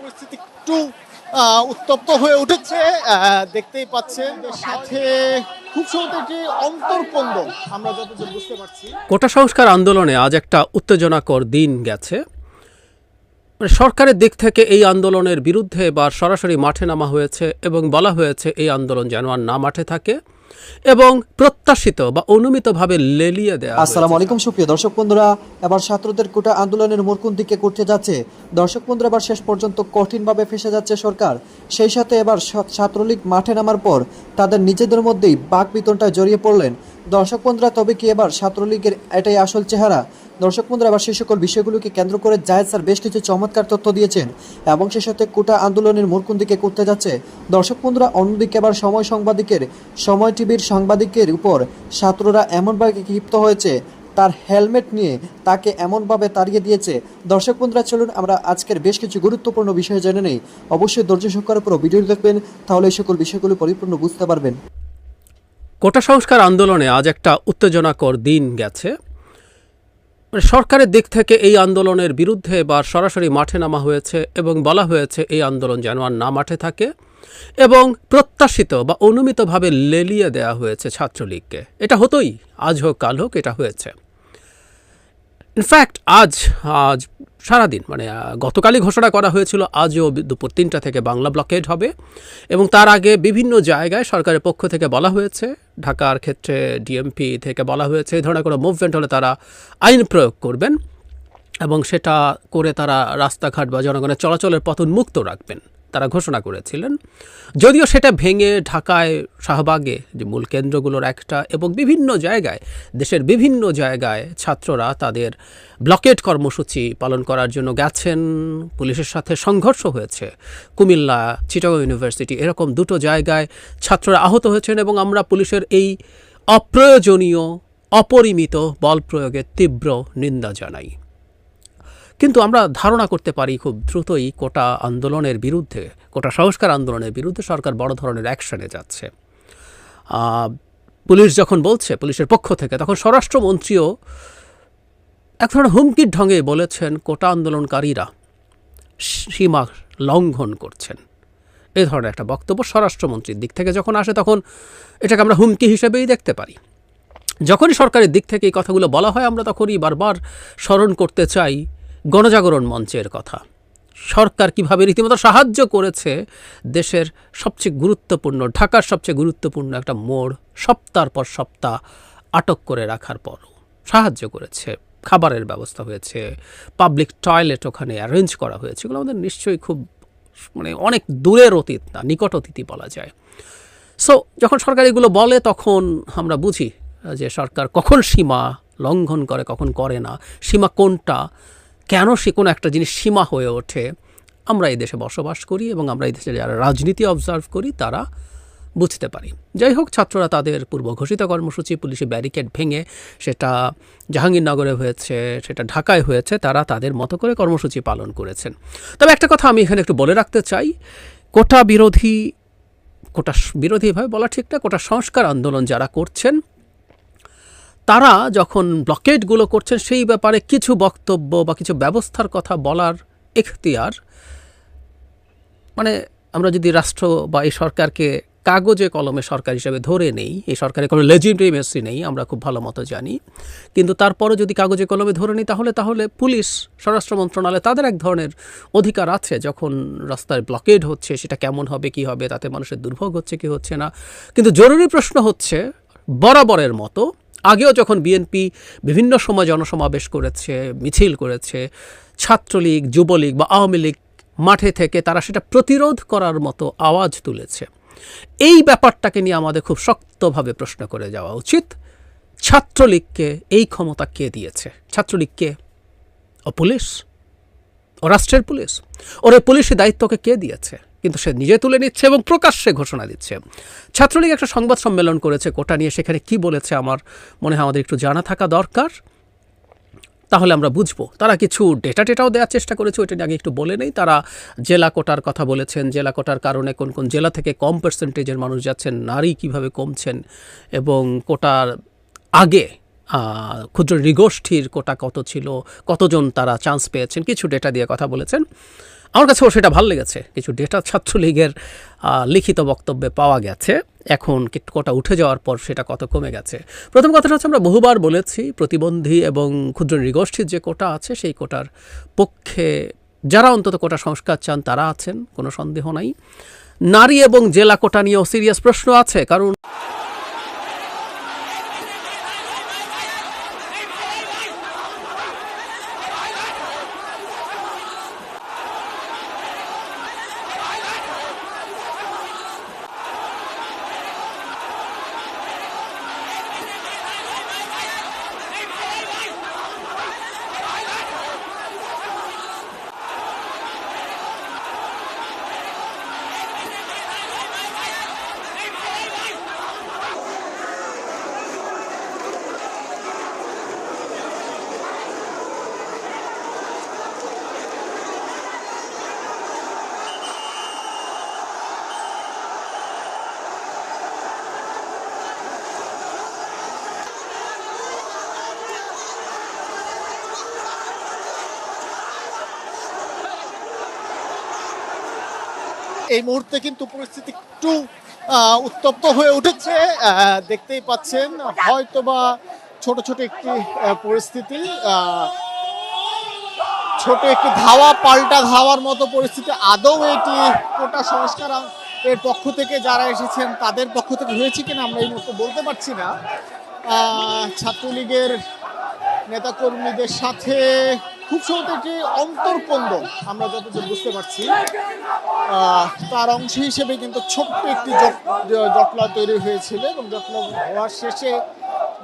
পরিস্থিতি একটু উত্তপ্ত হয়ে উঠেছে। দেখতেই পাচ্ছেন যে সাথে খুব সহজে একটি অন্তর্কন্দ আমরা যতদূর বুঝতে পারছি। কোটা সংস্কার আন্দোলনে আজ একটা উত্তেজনাকর দিন গেছে। সরকারের দিক থেকে এই আন্দোলনের বিরুদ্ধে এবার সরাসরি মাঠে নামা হয়েছে এবং বলা হয়েছে এই আন্দোলন যেন আর না মাঠে থাকে এবং প্রত্যাশিত বা অনুমিতভাবে লেলিয়ে দেয়া। আসসালামু আলাইকুম সুপ্রিয় দর্শক বন্ধুরা, এবার ছাত্রদের কোটা আন্দোলনের মোড় কোন দিকে করতে যাচ্ছে দর্শক বন্ধুরা, এবার শেষ পর্যন্ত কঠিনভাবে ফেঁসে যাচ্ছে সরকার। সেই সাথে এবার ছাত্রলীগ মাঠে নামার পর তাদের নিজেদের মধ্যেই বাকবিতণ্ডায় জড়িয়ে পড়লেন দর্শক বন্ধুরা। তবে কি এবার ছাত্রলীগের এটাই আসল চেহারা? দর্শক বন্ধুরা, এবার সেই সকল বিষয়গুলোকে কেন্দ্র করে জায়েদ স্যার বেশ কিছু চমৎকার তথ্য দিয়েছেন এবং সেই সাথে কোটা আন্দোলনের মোড় কোন দিকে করতে যাচ্ছে দর্শক বন্ধুরা। অন্যদিকে এবার সময় টিভির সাংবাদিকের উপর ছাত্ররা এমনভাবে ক্ষিপ্ত হয়েছে, তার হেলমেট নিয়ে তাকে এমনভাবে তাড়িয়ে দিয়েছে। দর্শক বন্ধুরা, চলুন আমরা আজকের বেশ কিছু গুরুত্বপূর্ণ বিষয় জেনে নেই। অবশ্যই ধৈর্য সহকারে পুরো ভিডিও দেখবেন, তাহলে এই সকল বিষয়গুলো পরিপূর্ণ বুঝতে পারবেন। কোটা সংস্কার আন্দোলনে আজ একটা উত্তেজনাকর দিন গেছে। সরকারের দিক থেকে এই আন্দোলনের বিরুদ্ধে এবার সরাসরি মাঠে নামা হয়েছে এবং বলা হয়েছে এই আন্দোলন যেন আর না মাঠে থাকে এবং প্রত্যাশিত বা অনুমিতভাবে লেলিয়ে দেয়া হয়েছে ছাত্রলীগকে। এটা হতোই, আজ হোক কাল হোক, এটা হয়েছে। ইনফ্যাক্ট আজ সারাদিন গতকালই ঘোষণা করা হয়েছিল আজও দুপুর ৩টা থেকে বাংলা ব্লকেড হবে এবং তার আগে বিভিন্ন জায়গায় সরকারের পক্ষ থেকে বলা হয়েছে, ঢাকার ক্ষেত্রে ডিএমপি থেকে বলা হয়েছে এই ধরনের কোনো মুভমেন্ট হলে তারা আইন প্রয়োগ করবেন এবং সেটা করে তারা রাস্তাঘাট বা জনগণের চলাচলের পথ উন্মুক্ত রাখবেন, তারা ঘোষণা করেছিলেন। যদিও সেটা ভেঙে ঢাকায় শাহবাগে যে মূল কেন্দ্রগুলোর একটা এবং বিভিন্ন জায়গায়, দেশের বিভিন্ন জায়গায় ছাত্ররা তাদের ব্লকেড কর্মসূচি পালন করার জন্য গেছেন। পুলিশের সাথে সংঘর্ষ হয়েছে। কুমিল্লা, চিটাগং ইউনিভার্সিটি, এরকম দুটো জায়গায় ছাত্ররা আহত হয়েছেন এবং আমরা পুলিশের এই অপ্রয়োজনীয় অপরিমিত বল প্রয়োগের তীব্র নিন্দা জানাই। কিন্তু আমরা ধারণা করতে পারি খুব দ্রুতই কোটা আন্দোলনের বিরুদ্ধে, কোটা সংস্কার আন্দোলনের বিরুদ্ধে সরকার বড় ধরনের অ্যাকশনে যাচ্ছে। পুলিশ যখন বলছে পুলিশের পক্ষ থেকে, তখন স্বরাষ্ট্রমন্ত্রীও এক ধরনের হুমকির ঢঙে বলেছেন কোটা আন্দোলনকারীরা সীমা লঙ্ঘন করছেন। এই ধরনের একটা বক্তব্য স্বরাষ্ট্রমন্ত্রীর দিক থেকে যখন আসে, তখন এটাকে আমরা হুমকি হিসেবেই দেখতে পারি। যখনই সরকারের দিক থেকে এই কথাগুলো বলা হয়, আমরা তখনই বারবার স্মরণ করতে চাই গণজাগরণ মঞ্চের কথা। সরকার কিভাবে রীতিমতো সাহায্য করেছে দেশের সবচেয়ে গুরুত্বপূর্ণ, ঢাকার সবচেয়ে গুরুত্বপূর্ণ একটা মোড় সপ্তাহ পর সপ্তাহ আটক করে রাখার পরও সাহায্য করেছে। খাবারের ব্যবস্থা হয়েছে, পাবলিক টয়লেট ওখানে অ্যারেঞ্জ করা হয়েছে। এগুলো আমাদের নিশ্চয়ই খুব অনেক দূরের অতীত না, নিকট অতীতই বলা যায়। সো যখন সরকার এগুলো বলে, তখন আমরা বুঝি যে সরকার কখন সীমা লঙ্ঘন করে, কখন করে না, সীমা কোনটা, কেন সে কোনো একটা জিনিস সীমা হয়ে ওঠে। আমরা এই দেশে বসবাস করি এবং আমরা এই দেশে যারা রাজনীতি অবজার্ভ করি তারা বুঝতে পারি। যাই হোক, ছাত্ররা তাদের পূর্ব ঘোষিত কর্মসূচি, পুলিশি ব্যারিকেড ভেঙে, সেটা জাহাঙ্গীরনগরে হয়েছে, সেটা ঢাকায় হয়েছে, তারা তাদের মতো করে কর্মসূচি পালন করেছেন। তবে একটা কথা আমি এখানে একটু বলে রাখতে চাই, কোটা বিরোধীভাবে বলা ঠিক না, কোটা সংস্কার আন্দোলন যারা করছেন তারা যখন ব্লকেডগুলো করছেন, সেই ব্যাপারে কিছু বক্তব্য বা কিছু ব্যবস্থার কথা বলার এখতিয়ার, আমরা যদি রাষ্ট্র বা এই সরকারকে কাগজে কলমে সরকার হিসেবে ধরে নেই, এই সরকারের কোনো লেজিটিমেসি নেই, আমরা খুব ভালো মতো জানি, কিন্তু তারপরও যদি কাগজে কলমে ধরে নিই, তাহলে পুলিশ, স্বরাষ্ট্র মন্ত্রণালয়, তাদের এক ধরনের অধিকার আছে যখন রাস্তায় ব্লকেড হচ্ছে সেটা কেমন হবে, কি হবে, তাতে মানুষের দুর্ভোগ হচ্ছে কি হচ্ছে না। কিন্তু জরুরি প্রশ্ন হচ্ছে, বরাবরের মতো আগেও যখন বিএনপি বিভিন্ন সময় জনসমাবেশ করেছে, মিছিল করেছে, ছাত্রলীগ, যুবলীগ বা আওয়ামী লীগ মাঠে থেকে তারা সেটা প্রতিরোধ করার মতো আওয়াজ তুলেছে। এই ব্যাপারটাকে নিয়ে আমাদের খুব শক্তভাবে প্রশ্ন করে যাওয়া উচিত। ছাত্রলীগকে এই ক্ষমতা কে দিয়েছে? ছাত্রলীগকে ও পুলিশ, ও রাষ্ট্রের পুলিশ, ওর এই পুলিশি দায়িত্বকে কে দিয়েছে? কিন্তু সে নিজে তুলে নিচ্ছে এবং প্রকাশ্যে ঘোষণা দিচ্ছে। ছাত্রলীগ একটা সংবাদ সম্মেলন করেছে কোটা নিয়ে, সেখানে কি বলেছে আমার মনে হয় আমাদের একটু জানা থাকা দরকার, তাহলে আমরা বুঝবো। তারা কিছু ডেটাও দেওয়ার চেষ্টা করেছে, ওইটা নিয়ে আগে একটু বলে নেই। তারা জেলা কোটার কথা বলেছেন, জেলা কোটার কারণে কোন কোন জেলা থেকে কম পার্সেন্টেজের মানুষ যাচ্ছেন, নারী কিভাবে কমছেন, এবং কোটার আগে ক্ষুদ্র নৃগোষ্ঠীর কোটা কত ছিল, কতজন তারা চান্স পেয়েছেন, কিছু ডেটা দিয়ে কথা বলেছেন। আমার কাছেও সেটা ভালো লেগেছে। কিছু ডেটা ছাত্রলীগের লিখিত বক্তব্যে পাওয়া গেছে, এখন কোটা উঠে যাওয়ার পর সেটা কত কমে গেছে। প্রথম কথাটা হচ্ছে, আমরা বহুবার বলেছি প্রতিবন্ধী এবং ক্ষুদ্র নৃগোষ্ঠীর যে কোটা আছে সেই কোটার পক্ষে যারা অন্তত কোটা সংস্কার চান তারা আছেন, কোনো সন্দেহ নাই। নারী এবং জেলা কোটা নিয়েও সিরিয়াস প্রশ্ন আছে, কারণ এই মুহূর্তে কিন্তু পরিস্থিতি একটু উত্তপ্ত হয়ে উঠেছে, দেখতেই পাচ্ছেন। হয়তোবা ছোট ছোট একটি পরিস্থিতি, ছোট একটি ধাওয়া পাল্টা ধাওয়ার মতো পরিস্থিতি। আদৌ এটি কোটা সংস্কার এর পক্ষ থেকে যারা এসেছেন তাদের পক্ষ থেকে হয়েছে কিনা আমরা এই মুহূর্তে বলতে পারছি না। ছাত্রলীগের নেতাকর্মীদের সাথে খুব সহজে একটি অন্তর্কন্দ আমরা যতদূর বুঝতে পারছি, তার অংশ হিসেবে কিন্তু ছোট্ট একটি জটলা তৈরি হয়েছিল, এবং জটলা হওয়ার শেষে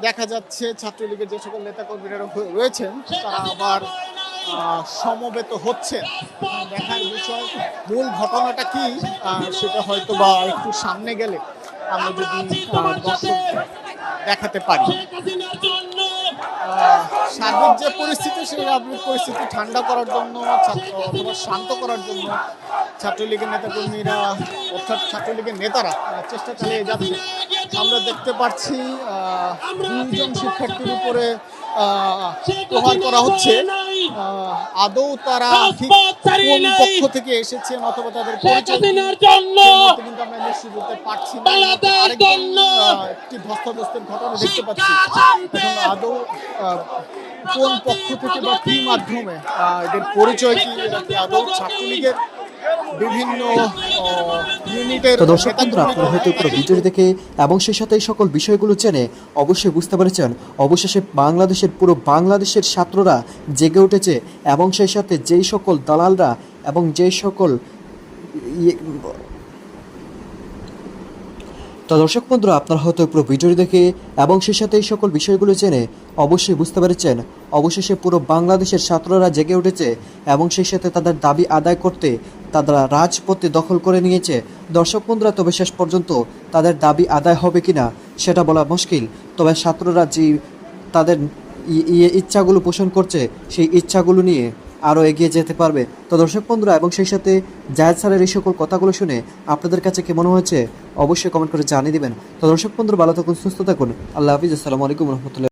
দেখা যাচ্ছে ছাত্রলীগের যে সকল নেতাকর্মীরা রয়েছেন তারা আবার সমবেত হচ্ছে। দেখার বিষয় মূল ঘটনাটা কি সেটা হয়তো বা একটু সামনে গেলে আমরা যদি দর্শক দেখাতে পারি। সার্বিক যে পরিস্থিতি সেই সার্বিক পরিস্থিতি ঠান্ডা করার জন্য অথবা শান্ত করার জন্য ছাত্রলীগের নেতাকর্মীরা অর্থাৎ ছাত্রলীগের নেতারা চেষ্টা চালিয়ে যাচ্ছে। আমরা দেখতে পাচ্ছি 2 জন শিক্ষার্থীর উপরে প্রহার করা হচ্ছে। আদৌ তারা ঠিক কোন পক্ষ থেকে এসেছেন অথবা তাদের পরিচয় কিন্তু আমরা নিশ্চিত করতে পারছি না। আরেকজন একটি ধস্তাধস্তির ঘটনা দেখতে পাচ্ছি। এখন আদৌ কোন পক্ষ থেকে বা কি মাধ্যমে এদের পরিচয় কি, এরা কি আদৌ ছাত্রলীগের বিভিন্ন ইউনিটের? তো দর্শক বন্ধুরা, আপনারা হয়তো পুরো ভিডিওটি দেখে এবং সেই সাথে এই সকল বিষয়গুলো জেনে অবশ্যই বুঝতে পেরেছেন অবশেষে বাংলাদেশের পুরো বাংলাদেশের ছাত্ররা জেগে উঠেছে, এবং সেই সাথে যেই সকল দালালরা এবং যেই সকল তো দর্শক বন্ধুরা, আপনারা হয়তো পুরো ভিডিওটি দেখে এবং সেই সাথে এই সকল বিষয়গুলো জেনে অবশ্যই বুঝতে পেরেছেন অবশেষে পুরো বাংলাদেশের ছাত্ররা জেগে উঠেছে, এবং সেই সাথে তাদের দাবি আদায় করতে তারা রাজপথে দখল করে নিয়েছে। দর্শক বন্ধুরা, তবে শেষ পর্যন্ত তাদের দাবি আদায় হবে কিনা সেটা বলা মুশকিল। তবে ছাত্ররা যে তাদের ইচ্ছাগুলো পোষণ করছে সেই ইচ্ছাগুলো নিয়ে আরও এগিয়ে যেতে পারবে। তো দর্শক বন্ধুরা, এবং সেই সাথে জায়েদ স্যারের এই সকল কথাগুলো শুনে আপনাদের কাছে কেমন হয়েছে অবশ্যই কমেন্ট করে জানিয়ে দিবেন। তো দর্শক বন্ধুরা, ভালো থাকুন, সুস্থ থাকুন, আল্লাহ হাফিজ, আসসালামু আলাইকুম রহমতুল্লাহ।